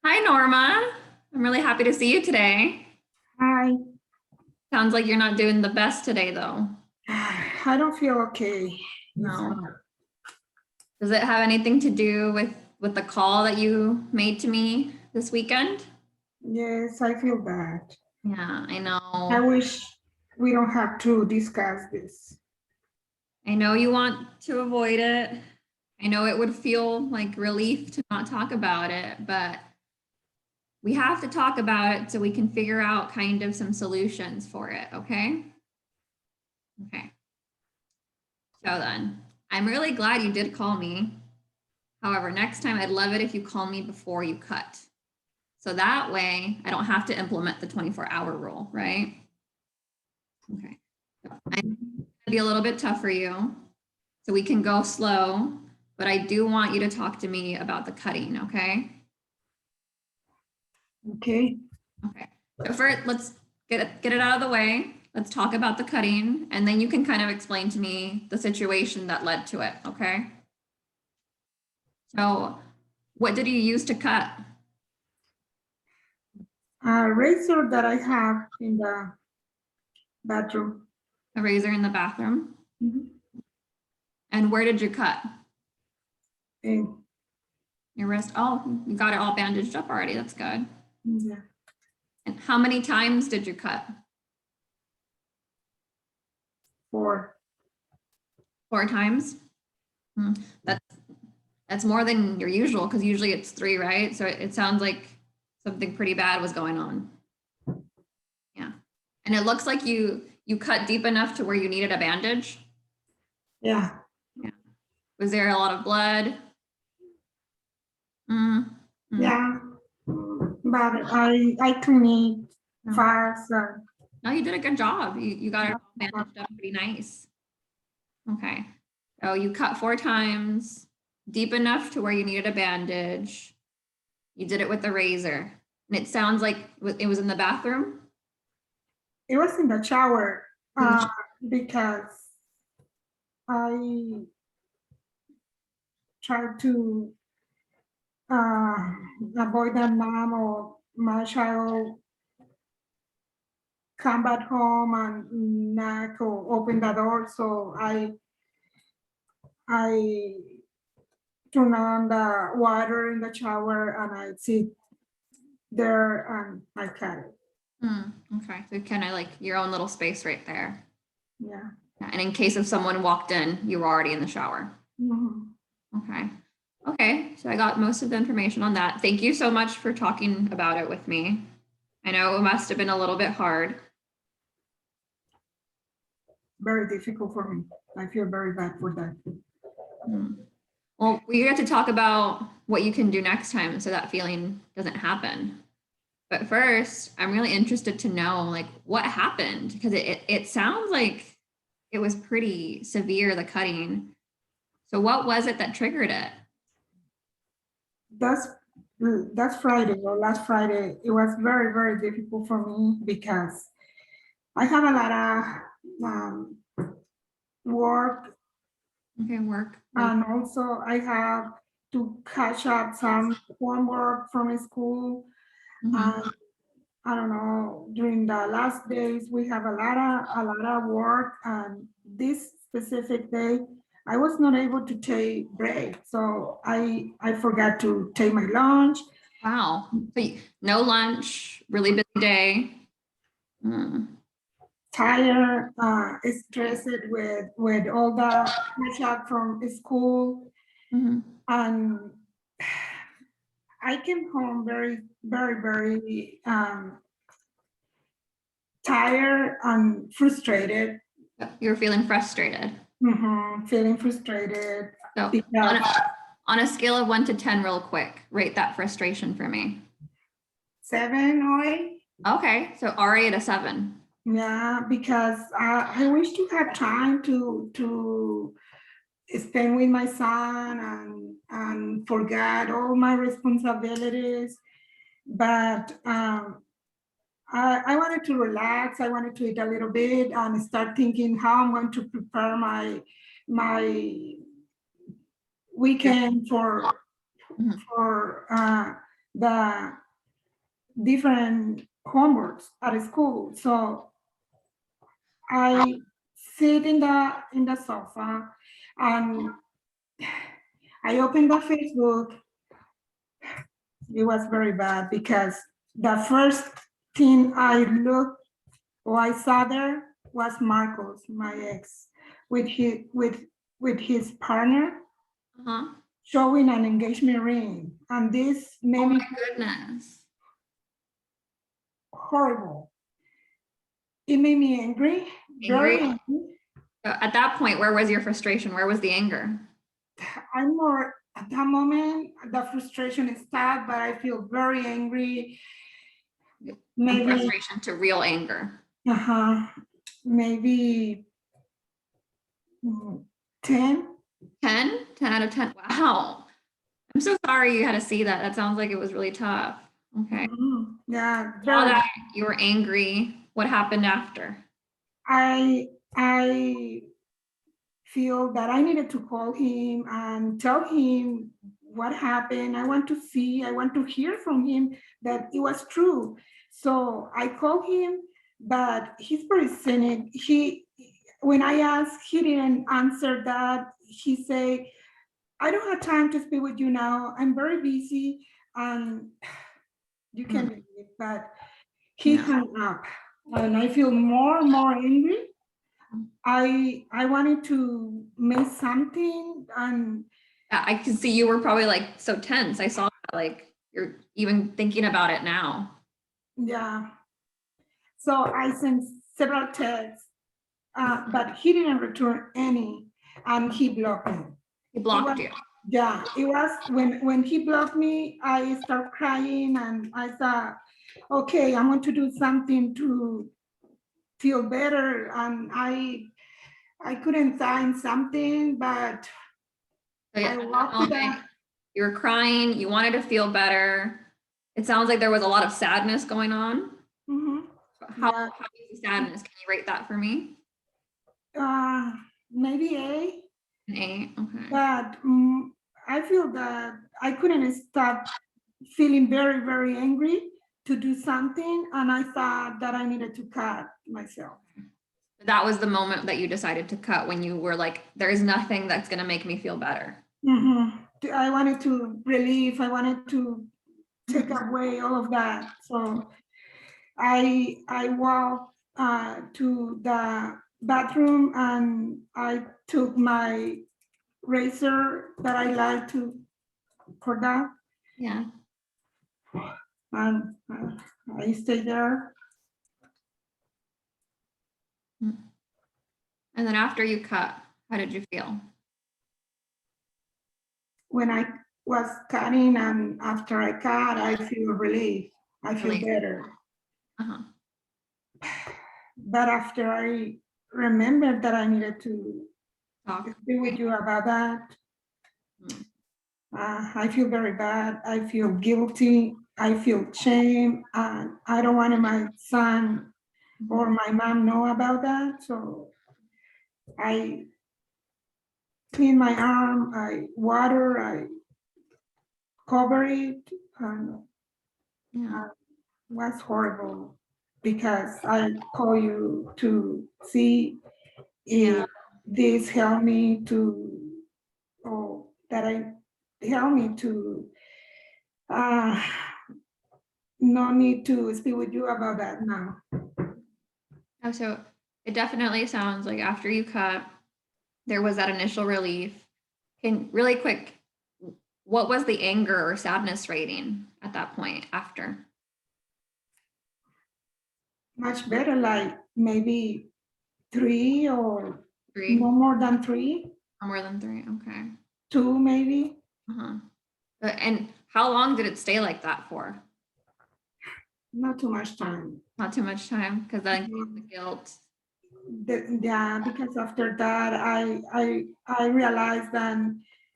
Hi, Norma. I'm really happy to see you today. Hi. Sounds like you're not doing the best today, though. I don't feel okay. It's No. hard. Does it have anything to do with the call that you made to me this weekend? Yes, I feel bad. Yeah, I I know. wish we don't have to discuss this. I know you want to avoid it. I know it would feel like relief to not talk about it, but we have to talk about it so we can figure out kind of some solutions for it, okay? Okay. So then, I'm really glad you did call me. However, next time I'd love it if you call me before you cut. So that way I don't have to implement the 24-hour rule, right? Okay. So I'm going to be a little bit tough for you. So we can go slow, but I do want you to talk to me about the cutting, okay? Okay. Okay. So first, let's get it out of the way. Let's talk about the cutting, and then you can kind of explain to me the situation that led to it, okay? So what did you use to cut? A razor that I have in the bathroom. A razor in the bathroom? Mhm. And where did you cut? And, Your wrist? Oh, you got it all bandaged up already. That's good. yeah, And how many times did you cut? four. 4 times? Hmm. That's that's more than your usual because usually it's 3, right? So it sounds like something pretty bad was going on. Yeah. And it looks like you cut deep enough to where you needed a bandage. Yeah. Yeah. Was there a lot of blood? Mm. Mm. Yeah. But I clean it No. fast. No, you did a good job. You got it all bandaged up pretty nice. Okay. So you cut 4 times, deep enough to where you needed a bandage. You did it with the razor. And it sounds like it was in the bathroom. It was in the shower In the- because I tried to uh, avoid that mom or my child come back home and knock or open the door. So I turn on the water in the shower and I sit there and I cut it. okay. So kind of like your own little space right there. Yeah. Yeah, and in case if someone walked in, you were already in the shower. Mhm. Okay. Okay. So I got most of the information on that. Thank you so much for talking about it with me. I know it must have been a little bit hard. Very difficult for me. I feel very bad for that. Hmm. Well, we get to talk about what you can do next time so that feeling doesn't happen. But first, I'm really interested to know like what happened because it sounds like it was pretty severe, the cutting. So what was it that triggered it? That's that's Friday or last Friday. It was very, very difficult for me because I have a lot of work. Okay, work. And also I have to catch up some homework from school. Mhm. And I don't know, during the last days, we have a lot of work. And this specific day, I was not able to take break. So I forgot to take my lunch. Wow. So no lunch, really busy day. Mm. Tired, stressed with all the catch up from school. Mhm. And I came home very, very, very tired and frustrated. You were feeling frustrated. Feeling frustrated So because on a scale of 1 to 10, real quick, rate that frustration for me. 7 or 8. Okay, so already at a 7. Yeah, because I wish to have time to spend with my son and forget all my responsibilities. But I wanted to relax. I wanted to eat a little bit and start thinking how I'm going to prepare my weekend Mhm. for the different homeworks at school. So I sit in the sofa and I opened the Facebook. It was very bad because the first thing I looked or I saw there was Marcos, my ex, with his partner Uh-huh. showing an engagement ring, and this Oh made me my goodness. horrible. It made me angry, Angry? very angry. So at that point, where was your frustration? Where was the anger? I'm more at that moment. The frustration is stopped, but I feel very angry. From Maybe, frustration to real anger. maybe 10. 10? 10 out of 10. Wow. I'm so sorry you had to see that. That sounds like it was really tough. Okay. Yeah, All very. that you were angry. What happened after? I feel that I needed to call him and tell him what happened. I want to hear from him that it was true. So I called him, but he's very cynic. When I asked, he didn't answer that. He said, I don't have time to speak with you now. I'm very busy. And you can believe it, but he Yeah. hung up. And I feel more and more angry. I wanted to make something, and I can see you were probably like so tense. I saw that, like you're even thinking about it now. yeah. So I sent several texts, but he didn't return any, and he blocked me. He It was, blocked you. yeah, it was when he blocked me, I started crying, and I thought, okay, I'm going to do something to feel better, and I couldn't find something, but So yeah, I at that walked to moment, the. you were crying, you wanted to feel better. It sounds like there was a lot of sadness going on. Mhm. How Yeah, is the sadness? Can you rate that for me? uh, maybe A. An 8. Okay. But I feel that I couldn't stop feeling very, very angry to do something. And I thought that I needed to cut myself. That was the moment that you decided to cut when you were like, there is nothing that's going to make me feel better. I wanted to relieve, I wanted to take Mhm. away all of that. So I walked to the bathroom and I took my razor that I like to for that. Yeah. And I stayed there. Mm. And then after you cut, how did you feel? When I was cutting and after I cut, I feel relief. I feel Relief. better. Uh-huh. But after I remembered that I needed to Talk. speak with you about that, Mm. I feel very bad. I feel guilty. I feel shame. And I don't want my son or my mom know about that. So I clean my arm, I water, I cover it, and Yeah. was horrible because I call you to see Yeah. if this helped me to, or that I help me to uh, no need to speak with you about that now. Oh, so it definitely sounds like after you cut, there was that initial relief. Can really quick, what was the anger or sadness rating at that point after? Much better, like maybe 3 or 3 no more than 3, or more than 3? Okay. 2 maybe. Uh-huh. And how long did it stay like that for? Not too much time. Not too much time, because then came the guilt. Yeah, because after that, I realized that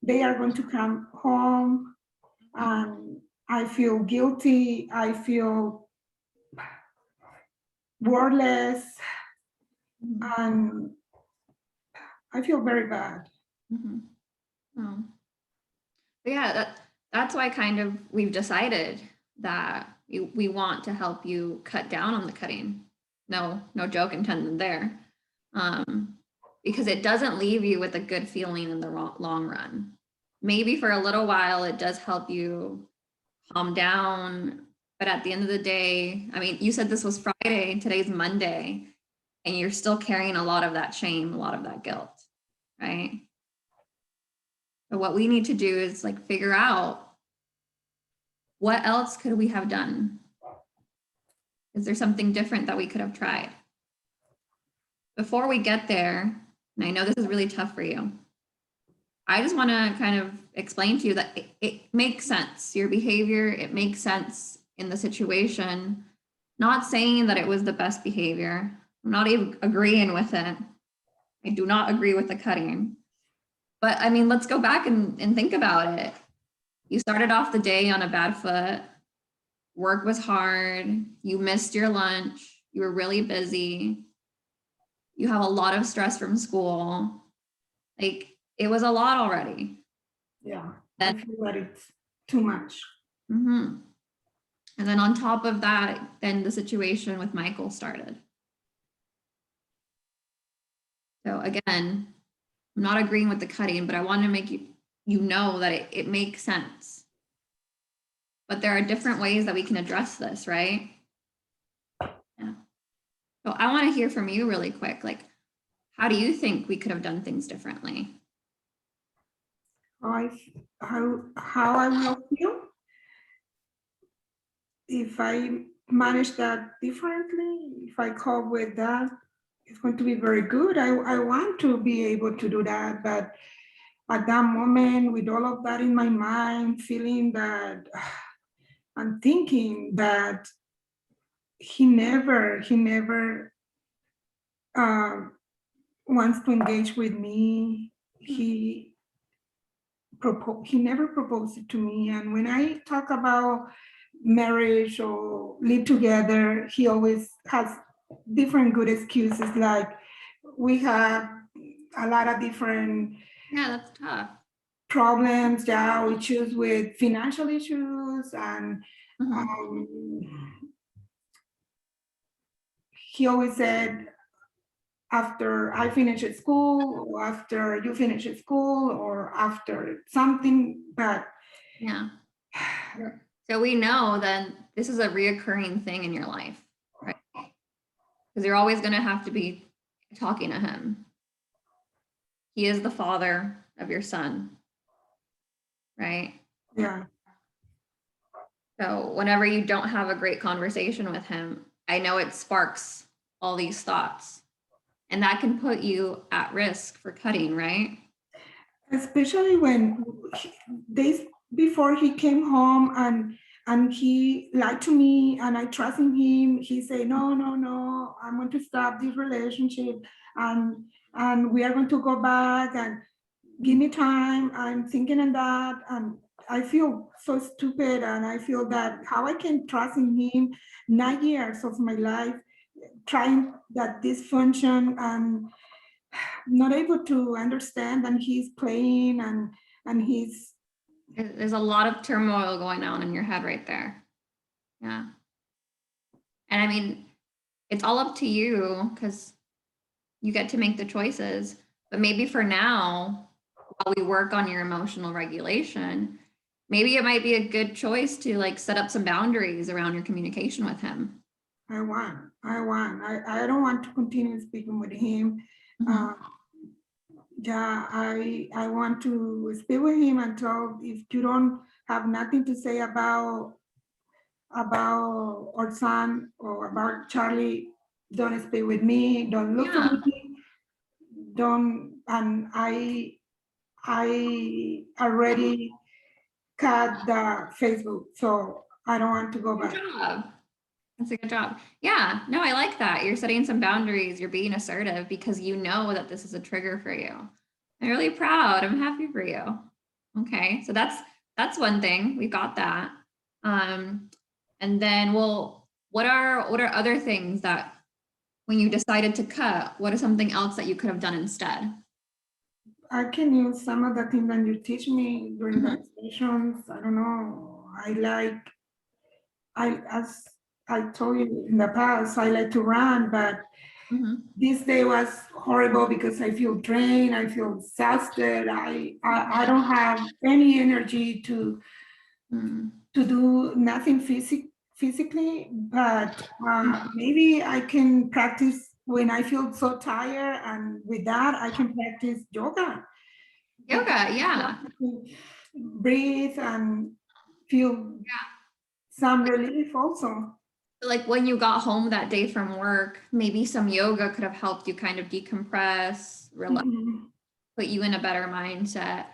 they are going to come home, and I feel guilty. I feel worthless, Mhm. and I feel very bad. Mhm. Oh. But yeah, that's why kind of we've decided that we want to help you cut down on the cutting. No joke intended there. Because it doesn't leave you with a good feeling in the long run. Maybe for a little while, it does help you calm down. But at the end of the day, I mean, you said this was Friday, today's Monday, and you're still carrying a lot of that shame, a lot of that guilt, right? So what we need to do is like figure out what else could we have done? Is there something different that we could have tried? Before we get there, and I know this is really tough for you, I just want to kind of explain to you that it makes sense. Your behavior, it makes sense in the situation. Not saying that it was the best behavior. I'm not even agreeing with it. I do not agree with the cutting. But I mean, let's go back and think about it. You started off the day on a bad foot. Work was hard. You missed your lunch. You were really busy. You have a lot of stress from school. Like, it was a lot already. Yeah, I feel that it's too much. Mm-hmm. And then on top of that, then the situation with Michael started. So again, I'm not agreeing with the cutting, but I want to make you know that it makes sense. But there are different ways that we can address this, right? Yeah. So I want to hear from you really quick. Like, how do you think we could have done things differently? How I will feel if I manage that differently, if I cope with that, it's going to be very good. I want to be able to do that, but at that moment, with all of that in my mind, feeling that I'm thinking that he never wants to engage with me. He never proposed it to me. And when I talk about marriage or live together, he always has different good excuses, like we have a lot of different Yeah, that's tough. problems, yeah, issues with financial issues, and he always said, after I finish at school, or after you finish at school, or after something, but yeah. So we know that this is a reoccurring thing in your life, right? Because you're always going to have to be talking to him. He is the father of your son, right? yeah. So whenever you don't have a great conversation with him, I know it sparks all these thoughts, and that can put you at risk for cutting, right? Especially when days before he came home and he lied to me and I trusted him, he said, no, I'm going to stop this relationship, and we are going to go back, and give me time, I'm thinking of that, and I feel so stupid, and I feel that how I can trust in him 9 years of my life, trying that dysfunction, and not able to understand, and he's playing, and he's There's a lot of turmoil going on in your head right there. Yeah. And I mean, it's all up to you because you get to make the choices. But maybe for now, while we work on your emotional regulation, maybe it might be a good choice to like set up some boundaries around your communication with him. I don't want to continue speaking with him. Yeah, I want to speak with him until, if you don't have nothing to say about our son or about Charlie, don't speak with me, don't look for me, don't, and I already cut the Facebook, so I don't want to go back. Good job. That's a good job. Yeah, no, I like that. You're setting some boundaries. You're being assertive because you know that this is a trigger for you. I'm really proud. I'm happy for you. Okay, so that's one thing. We got that. And then, well, what are other things that when you decided to cut, what is something else that you could have done instead? I can use some of the things that you teach me during the sessions. I don't know. As I told you in the past, I like to run, but Mhm. this day was horrible because I feel drained. I feel exhausted. I don't have any energy Mm. to do nothing physically, but maybe I can practice when I feel so tired, and with that, I can practice yoga. It Yoga, yeah. helps me breathe and feel some relief also. Like when you got home that day from work, maybe some yoga could have helped you kind of decompress, relax, Mhm. put you in a better mindset,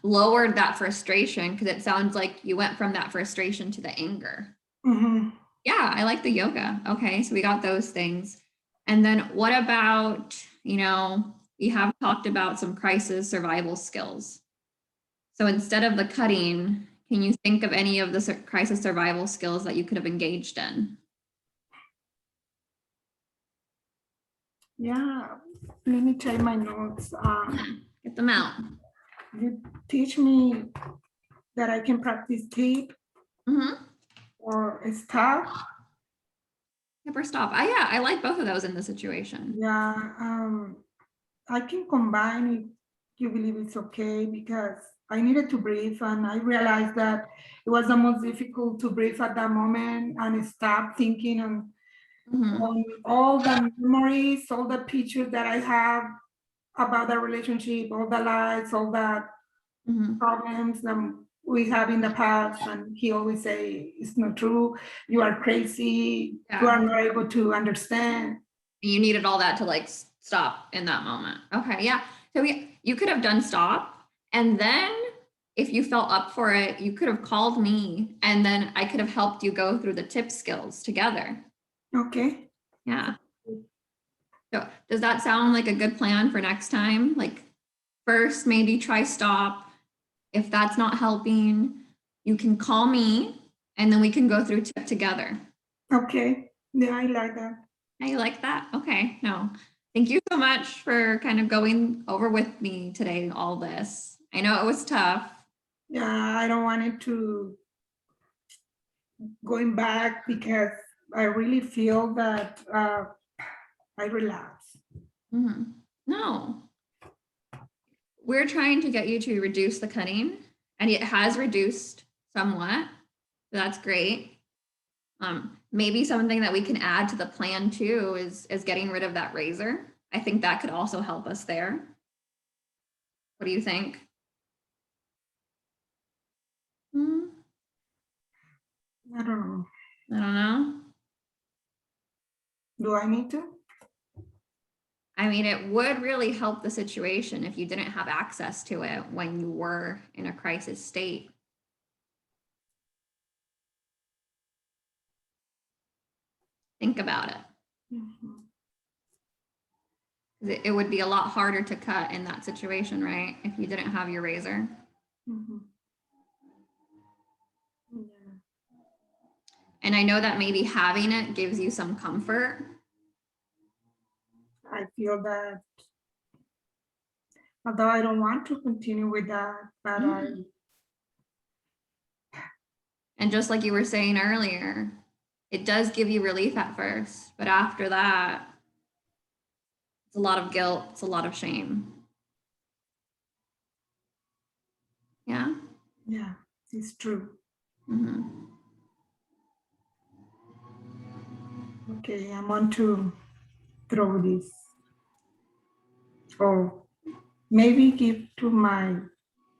lowered that frustration because it sounds like you went from that frustration to the anger. Mhm. Yeah, I like the yoga. Okay, so we got those things. And then what about, we have talked about some crisis survival skills. So instead of the cutting, can you think of any of the crisis survival skills that you could have engaged in? Yeah, let me check my notes. Get them out. You teach me that I can practice tape Mm-hmm. or stop. Skip or stop. Yeah, I like both of those in the situation. Yeah, I can combine if you believe it's okay, because I needed to breathe and I realized that it was the most difficult to breathe at that moment and stop thinking Mm-hmm. on all the memories, all the pictures that I have about the relationship, all the lies, all the Mm-hmm. problems that we have in the past. And he always say, it's not true. You are crazy. You Yeah. are not able to understand. You needed all that to like stop in that moment. Okay, yeah. So you could have done stop, and then if you felt up for it, you could have called me, and then I could have helped you go through the tip skills together. Okay. Yeah. So does that sound like a good plan for next time? Like first, maybe try stop. If that's not helping, you can call me, and then we can go through tip together. Okay. Yeah, I like that. I like that. Okay. No, thank you so much for kind of going over with me today, all this. I know it was tough. Yeah, I don't want it to going back because I really feel that I relapse. Mhm. No, we're trying to get you to reduce the cutting, and it has reduced somewhat. So that's great. Maybe something that we can add to the plan too is getting rid of that razor. I think that could also help us there. What do you think? Hmm, I don't know. I don't know. Do I need to? I mean, it would really help the situation if you didn't have access to it when you were in a crisis state. Think about it. Mhm. 'Cause it would be a lot harder to cut in that situation, right? If you didn't have your razor. Mhm. Yeah. And I know that maybe having it gives you some comfort. I feel that although I don't want to continue with that, but Mm. And just like you were saying earlier, it does give you relief at first, but after that, it's a lot of guilt, it's a lot of shame. Yeah. yeah, it's true. Mm-hmm. Okay, I want to throw this or maybe give to my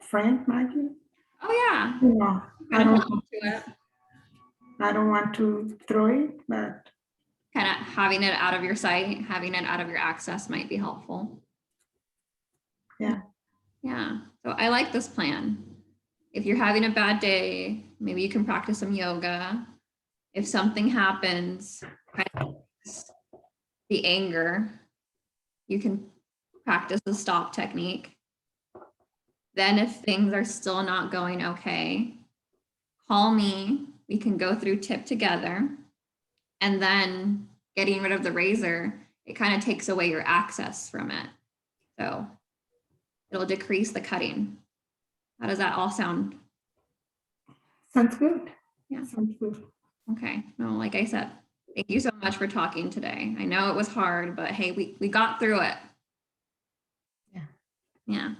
friend Maggie. Oh, yeah. No, Kind of hold on to it. I don't want to throw it, but Kind of having it out of your sight, having it out of your access might be helpful. yeah. Yeah. So I like this plan. If you're having a bad day, maybe you can practice some yoga. If something happens, kind of the anger, you can practice the stop technique. Then, if things are still not going okay, call me. We can go through tip together. And then getting rid of the razor, it kind of takes away your access from it. So it'll decrease the cutting. How does that all sound? Sounds good. Yeah. Sounds good. Okay. No, like I said, thank you so much for talking today. I know it was hard, but hey, we got through it. Yeah. Yeah.